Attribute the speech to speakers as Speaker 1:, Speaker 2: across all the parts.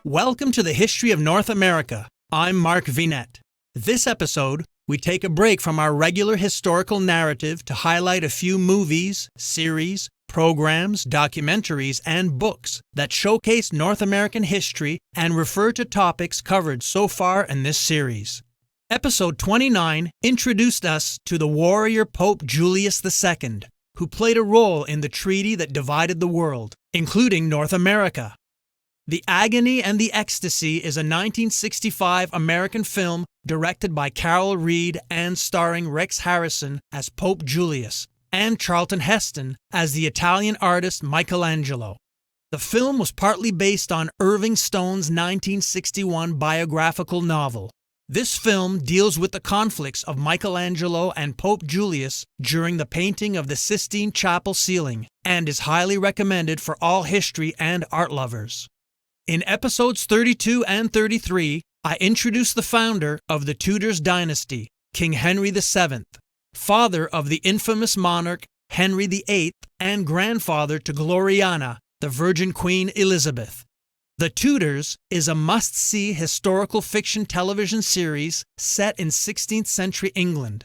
Speaker 1: Welcome to the History of North America. I'm Mark Vinette. This episode, we take a break from our regular historical narrative to highlight a few movies, series, programs, documentaries, and books that showcase North American history and refer to topics covered so far in this series. Episode 29 introduced us to the warrior Pope Julius II, who played a role in the treaty that divided the world, including North America. The Agony and the Ecstasy is a 1965 American film directed by Carol Reed and starring Rex Harrison as Pope Julius and Charlton Heston as the Italian artist Michelangelo. The film was partly based on Irving Stone's 1961 biographical novel. This film deals with the conflicts of Michelangelo and Pope Julius during the painting of the Sistine Chapel ceiling and is highly recommended for all history and art lovers. In episodes 32 and 33, I introduced the founder of the Tudors dynasty, King Henry VII, father of the infamous monarch Henry VIII, and grandfather to Gloriana, the Virgin Queen Elizabeth. The Tudors is a must-see historical fiction television series set in 16th century England.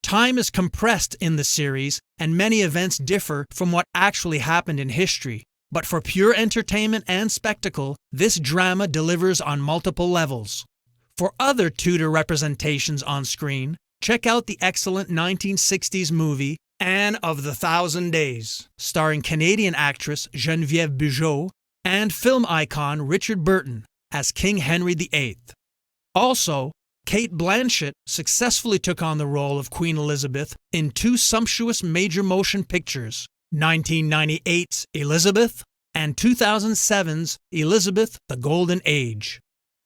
Speaker 1: Time is compressed in the series, and many events differ from what actually happened in history. But for pure entertainment and spectacle, this drama delivers on multiple levels. For other Tudor representations on screen, check out the excellent 1960s movie Anne of the Thousand Days, starring Canadian actress Geneviève Bujold and film icon Richard Burton as King Henry VIII. Also, Cate Blanchett successfully took on the role of Queen Elizabeth in two sumptuous major motion pictures, 1998's Elizabeth and 2007's Elizabeth the Golden Age.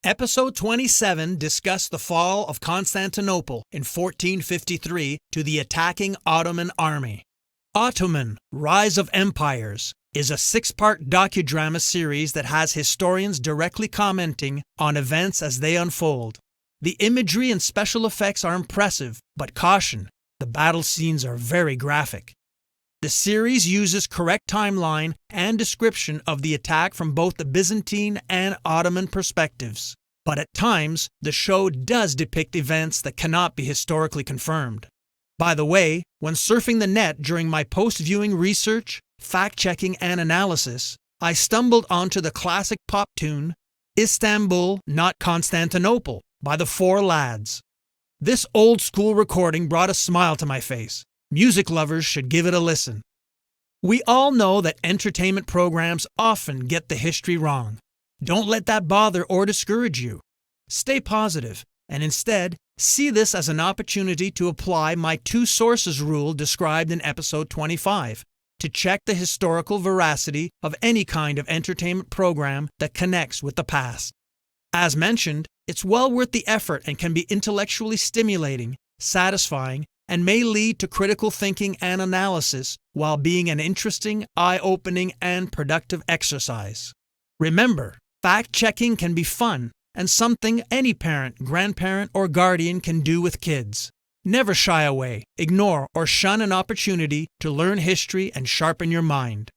Speaker 1: Episode 27 discussed the fall of Constantinople in 1453 to the attacking Ottoman army. Ottoman, Rise of Empires is a 6-part docudrama series that has historians directly commenting on events as they unfold. The imagery and special effects are impressive, but caution, the battle scenes are very graphic. The series uses correct timeline and description of the attack from both the Byzantine and Ottoman perspectives, but at times the show does depict events that cannot be historically confirmed. By the way, when surfing the net during my post-viewing research, fact-checking, and analysis, I stumbled onto the classic pop tune Istanbul, Not Constantinople by the Four Lads. This old-school recording brought a smile to my face. Music lovers should give it a listen. We all know that entertainment programs often get the history wrong. Don't let that bother or discourage you. Stay positive, and instead, see this as an opportunity to apply my two sources rule described in episode 25 to check the historical veracity of any kind of entertainment program that connects with the past. As mentioned, it's well worth the effort and can be intellectually stimulating, satisfying, and may lead to critical thinking and analysis while being an interesting, eye-opening, and productive exercise. Remember, fact-checking can be fun and something any parent, grandparent, or guardian can do with kids. Never shy away, ignore, or shun an opportunity to learn history and sharpen your mind.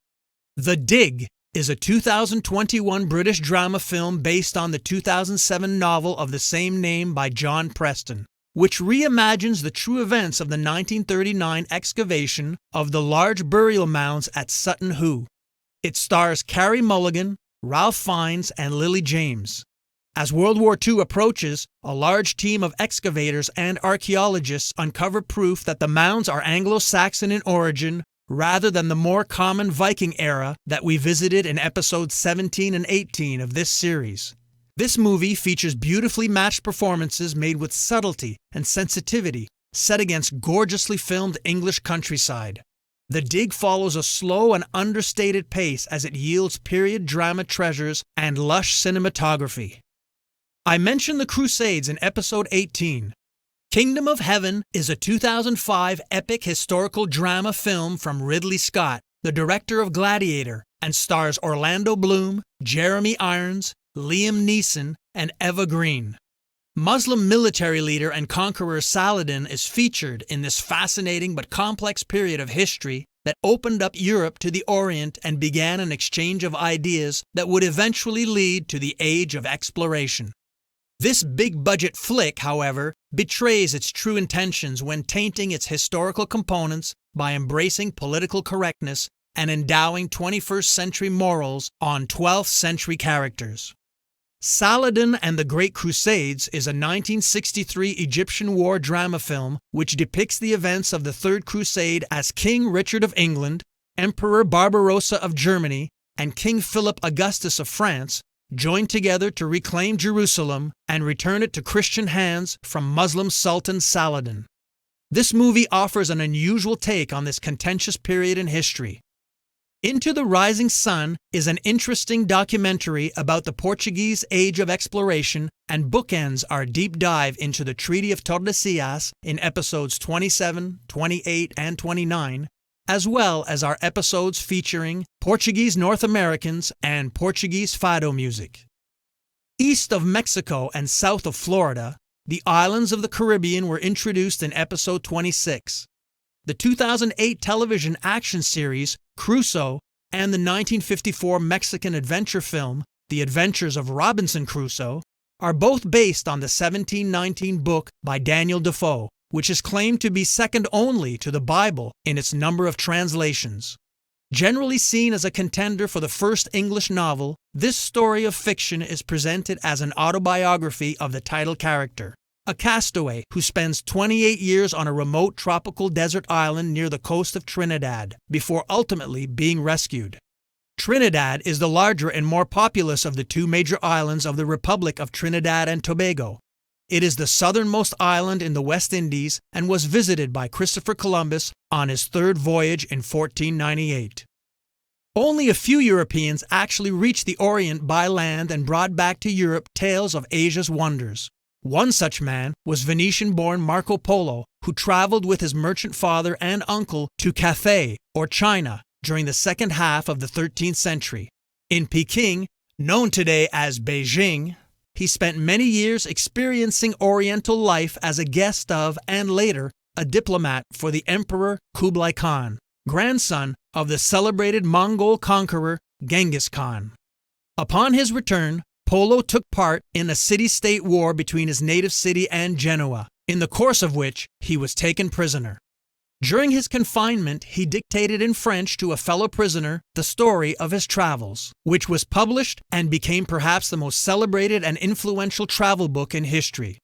Speaker 1: The Dig is a 2021 British drama film based on the 2007 novel of the same name by John Preston, which reimagines the true events of the 1939 excavation of the large burial mounds at Sutton Hoo. It stars Carey Mulligan, Ralph Fiennes, and Lily James. As World War II approaches, a large team of excavators and archaeologists uncover proof that the mounds are Anglo-Saxon in origin rather than the more common Viking era that we visited in episodes 17 and 18 of this series. This movie features beautifully matched performances made with subtlety and sensitivity, set against gorgeously filmed English countryside. The Dig follows a slow and understated pace as it yields period drama treasures and lush cinematography. I mentioned The Crusades in episode 18. Kingdom of Heaven is a 2005 epic historical drama film from Ridley Scott, the director of Gladiator, and stars Orlando Bloom, Jeremy Irons, Liam Neeson, and Eva Green. Muslim military leader and conqueror Saladin is featured in this fascinating but complex period of history that opened up Europe to the Orient and began an exchange of ideas that would eventually lead to the Age of Exploration. This big-budget flick, however, betrays its true intentions when tainting its historical components by embracing political correctness and endowing 21st century morals on 12th century characters. Saladin and the Great Crusades is a 1963 Egyptian war drama film which depicts the events of the Third Crusade as King Richard of England, Emperor Barbarossa of Germany, and King Philip Augustus of France joined together to reclaim Jerusalem and return it to Christian hands from Muslim Sultan Saladin. This movie offers an unusual take on this contentious period in history. Into the Rising Sun is an interesting documentary about the Portuguese Age of Exploration and bookends our deep dive into the Treaty of Tordesillas in episodes 27, 28, and 29, as well as our episodes featuring Portuguese North Americans and Portuguese fado music. East of Mexico and south of Florida, the islands of the Caribbean were introduced in episode 26. The 2008 television action series Crusoe and the 1954 Mexican adventure film The Adventures of Robinson Crusoe are both based on the 1719 book by Daniel Defoe, which is claimed to be second only to the Bible in its number of translations. Generally seen as a contender for the first English novel, this story of fiction is presented as an autobiography of the title character, a castaway who spends 28 years on a remote tropical desert island near the coast of Trinidad before ultimately being rescued. Trinidad is the larger and more populous of the two major islands of the Republic of Trinidad and Tobago. It is the southernmost island in the West Indies and was visited by Christopher Columbus on his third voyage in 1498. Only a few Europeans actually reached the Orient by land and brought back to Europe tales of Asia's wonders. One such man was Venetian-born Marco Polo, who traveled with his merchant father and uncle to Cathay, or China, during the second half of the 13th century. In Peking, known today as Beijing, he spent many years experiencing Oriental life as a guest of, and later, a diplomat for the Emperor Kublai Khan, grandson of the celebrated Mongol conqueror Genghis Khan. Upon his return, Polo took part in a city-state war between his native city and Genoa, in the course of which he was taken prisoner. During his confinement, he dictated in French to a fellow prisoner the story of his travels, which was published and became perhaps the most celebrated and influential travel book in history.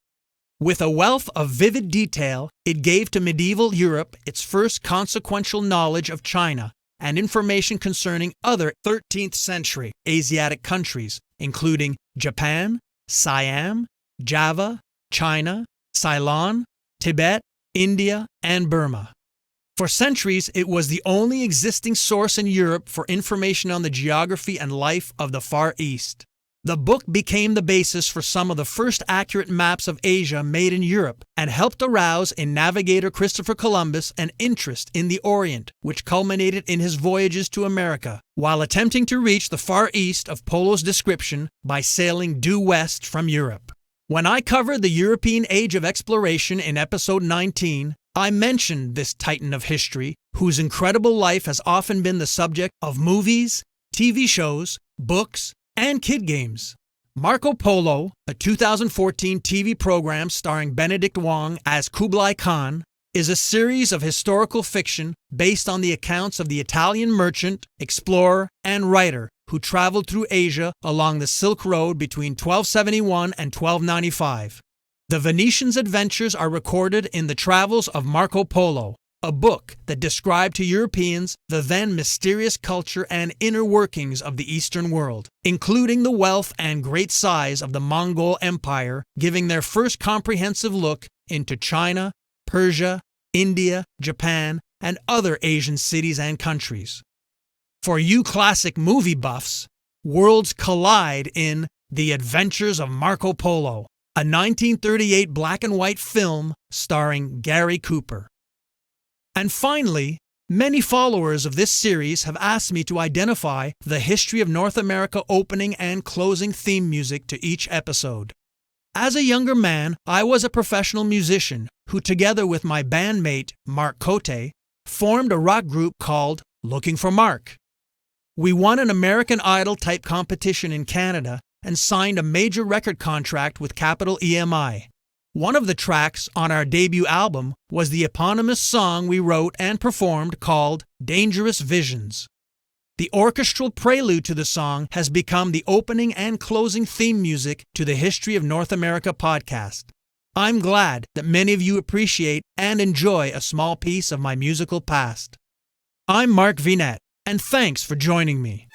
Speaker 1: With a wealth of vivid detail, it gave to medieval Europe its first consequential knowledge of China and information concerning other 13th century Asiatic countries, including Japan, Siam, Java, China, Ceylon, Tibet, India, and Burma. For centuries, it was the only existing source in Europe for information on the geography and life of the Far East. The book became the basis for some of the first accurate maps of Asia made in Europe and helped arouse in navigator Christopher Columbus an interest in the Orient, which culminated in his voyages to America, while attempting to reach the Far East of Polo's description by sailing due west from Europe. When I covered the European Age of Exploration in episode 19, I mentioned this titan of history, whose incredible life has often been the subject of movies, TV shows, books, and kid games. Marco Polo, a 2014 TV program starring Benedict Wong as Kublai Khan, is a series of historical fiction based on the accounts of the Italian merchant, explorer, and writer who traveled through Asia along the Silk Road between 1271 and 1295. The Venetian's adventures are recorded in the Travels of Marco Polo, a book that described to Europeans the then mysterious culture and inner workings of the Eastern world, including the wealth and great size of the Mongol Empire, giving their first comprehensive look into China, Persia, India, Japan, and other Asian cities and countries. For you classic movie buffs, worlds collide in The Adventures of Marco Polo, a 1938 black-and-white film starring Gary Cooper. And finally, many followers of this series have asked me to identify the history of North America opening and closing theme music to each episode. As a younger man, I was a professional musician who, together with my bandmate Mark Cote, formed a rock group called Looking for Mark. We won an American Idol-type competition in Canada and signed a major record contract with Capital EMI. One of the tracks on our debut album was the eponymous song we wrote and performed called Dangerous Visions. The orchestral prelude to the song has become the opening and closing theme music to the History of North America podcast. I'm glad that many of you appreciate and enjoy a small piece of my musical past. I'm Mark Vinette, and thanks for joining me.